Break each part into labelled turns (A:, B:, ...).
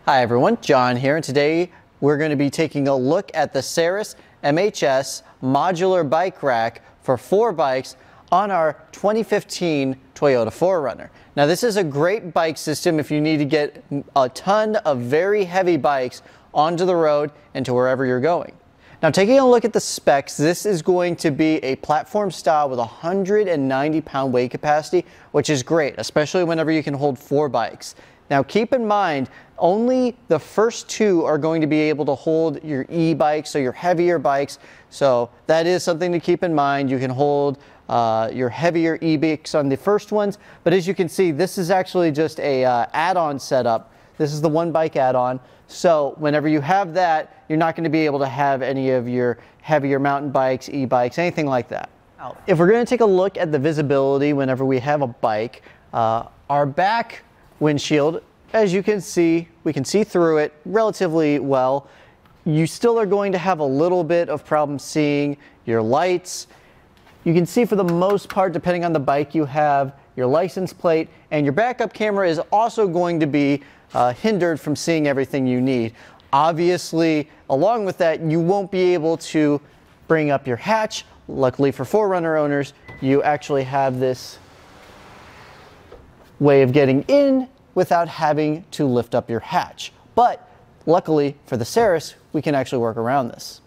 A: Hi everyone, John here, and today we're going to be taking a look at the Saris MHS modular bike rack for 4 bikes on our 2015 Toyota 4Runner. Now this is a great bike system if you need to get a ton of very heavy bikes onto the road and to wherever you're going. Now taking a look at the specs, this is going to be a platform style with 190 pound weight capacity, which is great, especially whenever you can hold 4 bikes. Now keep in mind, only the first 2 are going to be able to hold your e-bikes, so your heavier bikes. So that is something to keep in mind. You can hold your heavier e-bikes on the first ones, but as you can see, this is actually just a add-on setup. This is the 1 bike add-on. So whenever you have that, you're not going to be able to have any of your heavier mountain bikes, e-bikes, anything like that. Now, if we're going to take a look at the visibility whenever we have a bike, our back windshield, as you can see, we can see through it relatively well. You still are going to have a little bit of problem seeing your lights. You can see for the most part, depending on the bike you have, your license plate, and your backup camera is also going to be hindered from seeing everything you need. Obviously, along with that, you won't be able to bring up your hatch. Luckily for 4Runner owners, you actually have this way of getting in without having to lift up your hatch. But luckily for the Saris, we can actually work around this.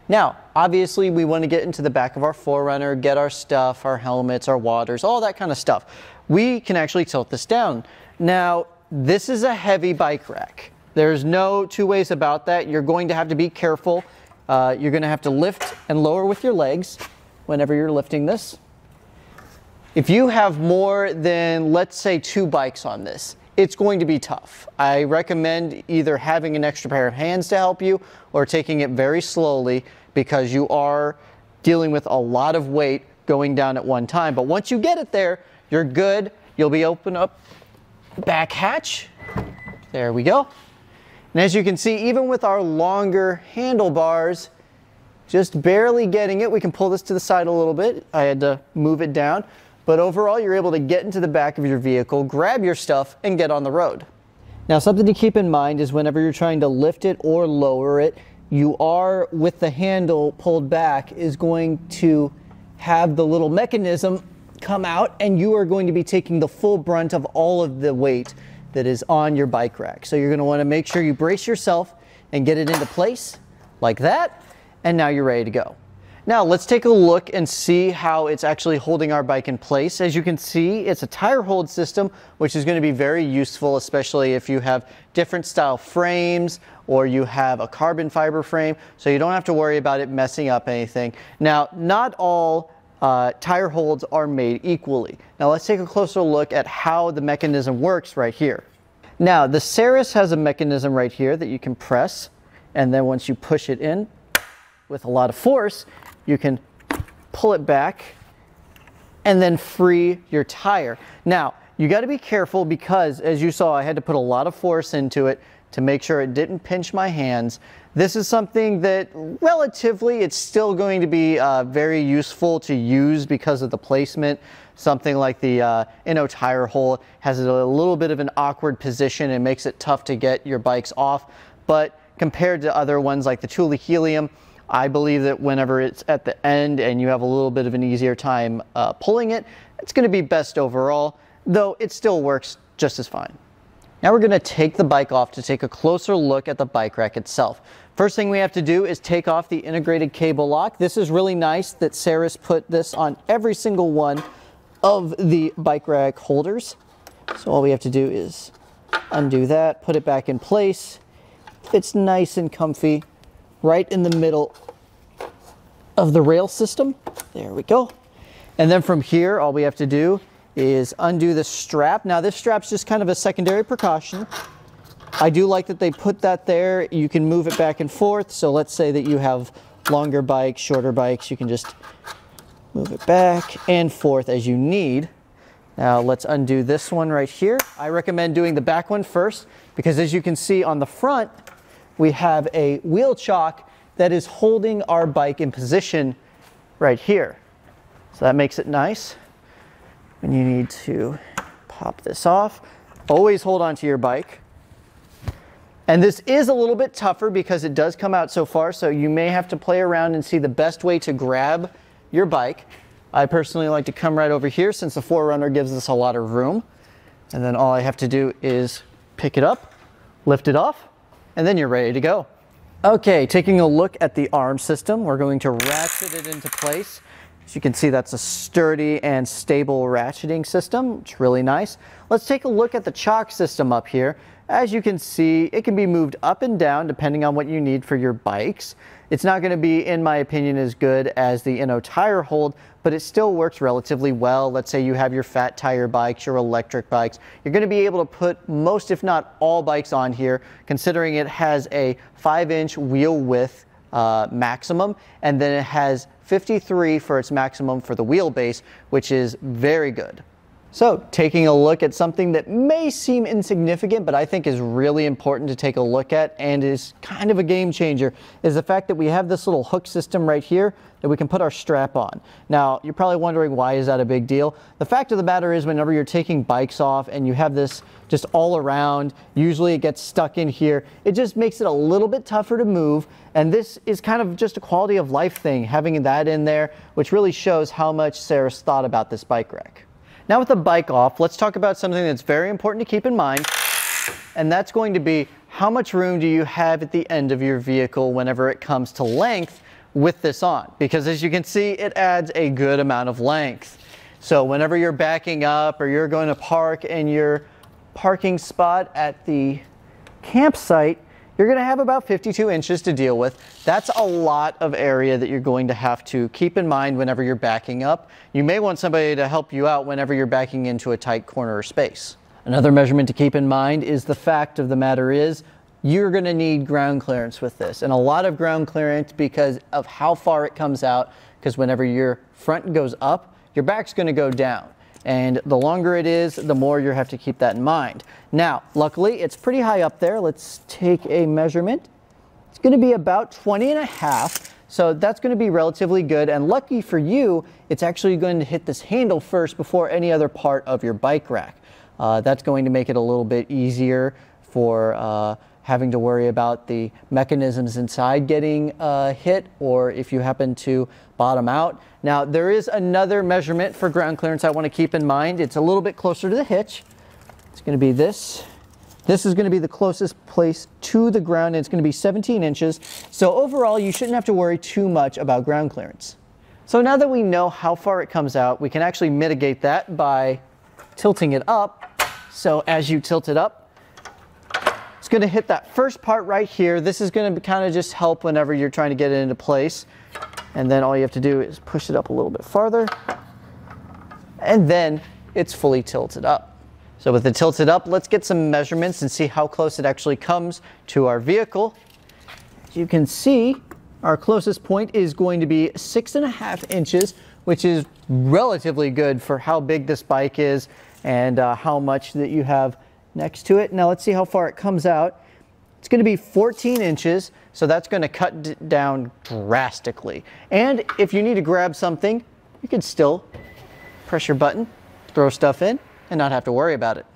A: Now, obviously we want to get into the back of our 4Runner, get our stuff, our helmets, our waters, all that kind of stuff. We can actually tilt this down. Now, this is a heavy bike rack. There's no two ways about that. You're going to have to be careful. You're going to have to lift and lower with your legs whenever you're lifting this. If you have more than, let's say, 2 bikes on this, it's going to be tough. I recommend either having an extra pair of hands to help you or taking it very slowly, because you are dealing with a lot of weight going down at one time. But once you get it there, you're good. You'll be open up back hatch. There we go. And as you can see, even with our longer handlebars, just barely getting it. We can pull this to the side a little bit. I had to move it down. But overall, you're able to get into the back of your vehicle, grab your stuff, and get on the road. Now, something to keep in mind is whenever you're trying to lift it or lower it, you are, with the handle pulled back, is going to have the little mechanism come out, and you are going to be taking the full brunt of all of the weight that is on your bike rack. So you're going to want to make sure you brace yourself and get it into place like that, and now you're ready to go. Now let's take a look and see how it's actually holding our bike in place. As you can see, it's a tire hold system, which is going to be very useful, especially if you have different style frames or you have a carbon fiber frame, so you don't have to worry about it messing up anything. Now, not all tire holds are made equally. Now let's take a closer look at how the mechanism works right here. Now the Saris has a mechanism right here that you can press, and then once you push it in with a lot of force, you can pull it back and then free your tire. Now, you got to be careful because, as you saw, I had to put a lot of force into it to make sure it didn't pinch my hands. This is something that relatively, it's still going to be very useful to use because of the placement. Something like the Inno tire hole has a little bit of an awkward position and makes it tough to get your bikes off. But compared to other ones like the Thule Helium, I believe that whenever it's at the end and you have a little bit of an easier time pulling it, it's going to be best overall, though it still works just as fine. Now we're going to take the bike off to take a closer look at the bike rack itself. First thing we have to do is take off the integrated cable lock. This is really nice that Saris put this on every single one of the bike rack holders. So all we have to do is undo that, put it back in place. It's nice and comfy right in the middle of the rail system. There we go. And then from here, all we have to do is undo the strap. Now this strap's just kind of a secondary precaution. I do like that they put that there. You can move it back and forth. So let's say that you have longer bikes, shorter bikes, you can just move it back and forth as you need. Now let's undo this one right here. I recommend doing the back one first because, as you can see on the front, we have a wheel chock that is holding our bike in position right here. So that makes it nice. And you need to pop this off. Always hold on to your bike. And this is a little bit tougher because it does come out so far, so you may have to play around and see the best way to grab your bike. I personally like to come right over here since the 4Runner gives us a lot of room. And then all I have to do is pick it up, lift it off, and then you're ready to go. Okay, taking a look at the arm system, we're going to ratchet it into place. As you can see, that's a sturdy and stable ratcheting system. It's really nice. Let's take a look at the chock system up here. As you can see, it can be moved up and down depending on what you need for your bikes. It's not going to be, in my opinion, as good as the Inno tire hold, but it still works relatively well. Let's say you have your fat tire bikes, your electric bikes. You're going to be able to put most, if not all, bikes on here, considering it has a 5-inch wheel width maximum, and then it has 53 for its maximum for the wheelbase, which is very good. So, taking a look at something that may seem insignificant, but I think is really important to take a look at and is kind of a game changer, is the fact that we have this little hook system right here that we can put our strap on. Now, you're probably wondering, why is that a big deal? The fact of the matter is, whenever you're taking bikes off and you have this just all around, usually it gets stuck in here, it just makes it a little bit tougher to move, and this is kind of just a quality of life thing, having that in there, which really shows how much Saris thought about this bike rack. Now with the bike off, let's talk about something that's very important to keep in mind, and that's going to be how much room do you have at the end of your vehicle whenever it comes to length with this on, because as you can see, it adds a good amount of length. So whenever you're backing up or you're going to park in your parking spot at the campsite, you're going to have about 52 inches to deal with. That's a lot of area that you're going to have to keep in mind whenever you're backing up. You may want somebody to help you out whenever you're backing into a tight corner or space. Another measurement to keep in mind is the fact of the matter is you're going to need ground clearance with this, and a lot of ground clearance because of how far it comes out, because whenever your front goes up, your back's going to go down. And the longer it is, the more you have to keep that in mind. Now, luckily, it's pretty high up there. Let's take a measurement. It's going to be about 20.5, so that's going to be relatively good. And lucky for you, it's actually going to hit this handle first before any other part of your bike rack. That's going to make it a little bit easier for having to worry about the mechanisms inside getting hit, or if you happen to bottom out. Now, there is another measurement for ground clearance I want to keep in mind. It's a little bit closer to the hitch. It's going to be this. This is going to be the closest place to the ground, and it's going to be 17 inches. So overall, you shouldn't have to worry too much about ground clearance. So now that we know how far it comes out, we can actually mitigate that by tilting it up. So as you tilt it up, it's going to hit that first part right here. This is going to kind of just help whenever you're trying to get it into place. And then all you have to do is push it up a little bit farther, and then it's fully tilted up. So with it tilted up, let's get some measurements and see how close it actually comes to our vehicle. As you can see, our closest point is going to be 6.5 inches, which is relatively good for how big this bike is and how much that you have next to it. Now let's see how far it comes out. It's going to be 14 inches, so that's going to cut down drastically. And if you need to grab something, you can still press your button, throw stuff in, and not have to worry about it.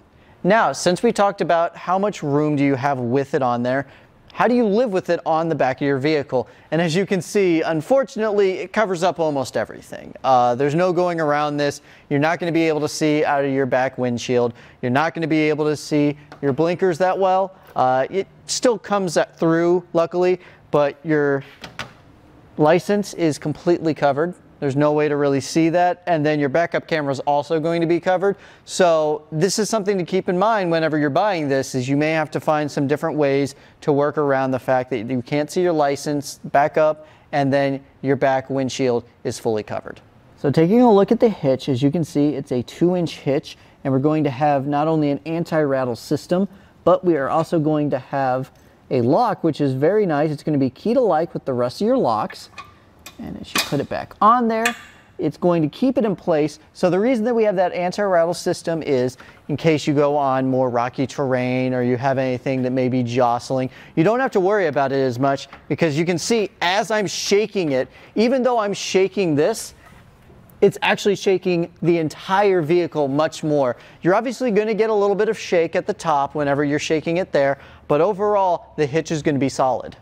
A: Now, since we talked about how much room do you have with it on there, how do you live with it on the back of your vehicle? And as you can see, unfortunately, it covers up almost everything. There's no going around this. You're not going to be able to see out of your back windshield. You're not going to be able to see your blinkers that well. It still comes through, luckily, but your license is completely covered. There's no way to really see that. And then your backup camera is also going to be covered. So this is something to keep in mind whenever you're buying this, is you may have to find some different ways to work around the fact that you can't see your license, backup, and then your back windshield is fully covered. So taking a look at the hitch, as you can see, it's a 2-inch hitch, and we're going to have not only an anti-rattle system, but we are also going to have a lock, which is very nice. It's going to be key-to-like with the rest of your locks. And as you put it back on there, it's going to keep it in place. So the reason that we have that anti-rattle system is in case you go on more rocky terrain or you have anything that may be jostling, you don't have to worry about it as much, because you can see as I'm shaking it, even though I'm shaking this, it's actually shaking the entire vehicle much more. You're obviously going to get a little bit of shake at the top whenever you're shaking it there, but overall the hitch is going to be solid.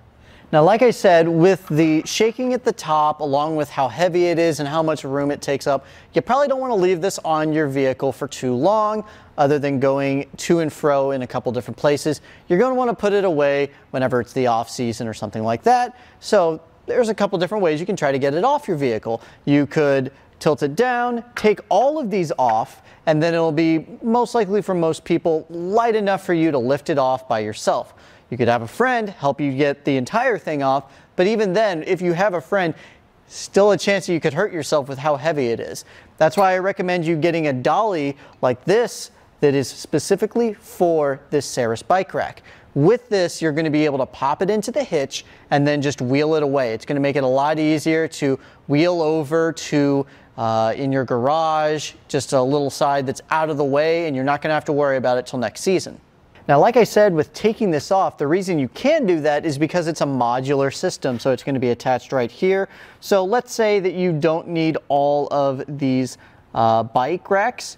A: Now, like I said, with the shaking at the top, along with how heavy it is and how much room it takes up, you probably don't want to leave this on your vehicle for too long, other than going to and fro in a couple different places. You're going to want to put it away whenever it's the off season or something like that. So there's a couple different ways you can try to get it off your vehicle. You could tilt it down, take all of these off, and then it'll be most likely for most people light enough for you to lift it off by yourself. You could have a friend help you get the entire thing off, but even then, if you have a friend, still a chance that you could hurt yourself with how heavy it is. That's why I recommend you getting a dolly like this that is specifically for this Saris bike rack. With this, you're going to be able to pop it into the hitch and then just wheel it away. It's going to make it a lot easier to wheel over to in your garage, just a little side that's out of the way, and you're not going to have to worry about it till next season. Now, like I said, with taking this off, the reason you can do that is because it's a modular system, so it's going to be attached right here. So let's say that you don't need all of these bike racks.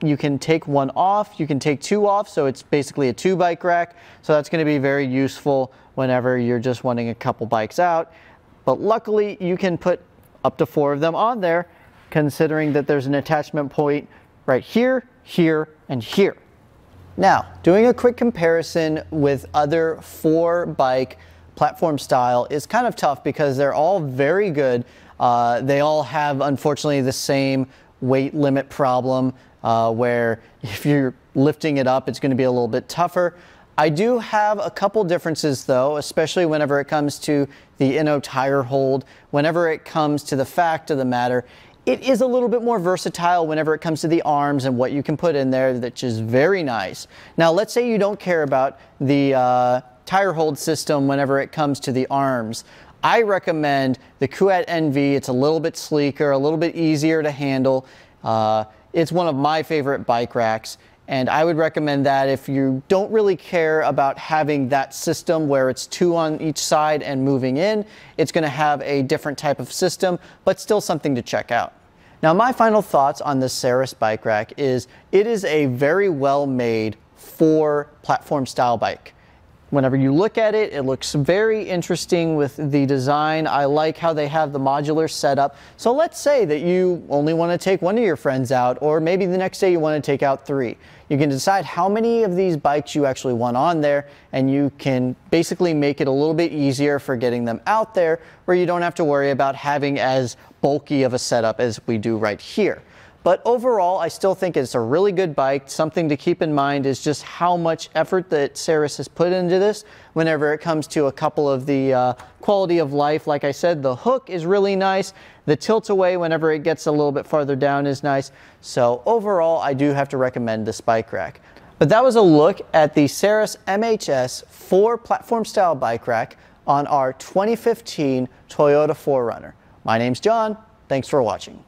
A: You can take one off, you can take two off, so it's basically a 2-bike rack. So that's going to be very useful whenever you're just wanting a couple bikes out. But luckily, you can put up to 4 of them on there, considering that there's an attachment point right here, here, and here. Now, doing a quick comparison with other 4-bike platform style is kind of tough because they're all very good. They all have, unfortunately, the same weight limit problem where if you're lifting it up, it's going to be a little bit tougher. I do have a couple differences though, especially whenever it comes to the inno tire hold. Whenever it comes to the fact of the matter, it is a little bit more versatile whenever it comes to the arms and what you can put in there, which is very nice. Now, let's say you don't care about the tire hold system whenever it comes to the arms. I recommend the Kuat NV. It's a little bit sleeker, a little bit easier to handle. It's one of my favorite bike racks, and I would recommend that if you don't really care about having that system where it's 2 on each side and moving in. It's going to have a different type of system, but still something to check out. Now, my final thoughts on this Saris bike rack is it is a very well made 4 platform style bike. Whenever you look at it, it looks very interesting with the design. I like how they have the modular setup. So let's say that you only want to take one of your friends out, or maybe the next day you want to take out 3. You can decide how many of these bikes you actually want on there, and you can basically make it a little bit easier for getting them out there, where you don't have to worry about having as bulky of a setup as we do right here. But overall, I still think it's a really good bike. Something to keep in mind is just how much effort that Saris has put into this whenever it comes to a couple of the quality of life. Like I said, the hook is really nice. The tilt away whenever it gets a little bit farther down is nice. So overall, I do have to recommend this bike rack. But that was a look at the Saris MHS 4 platform style bike rack on our 2015 Toyota 4Runner. My name's John. Thanks for watching.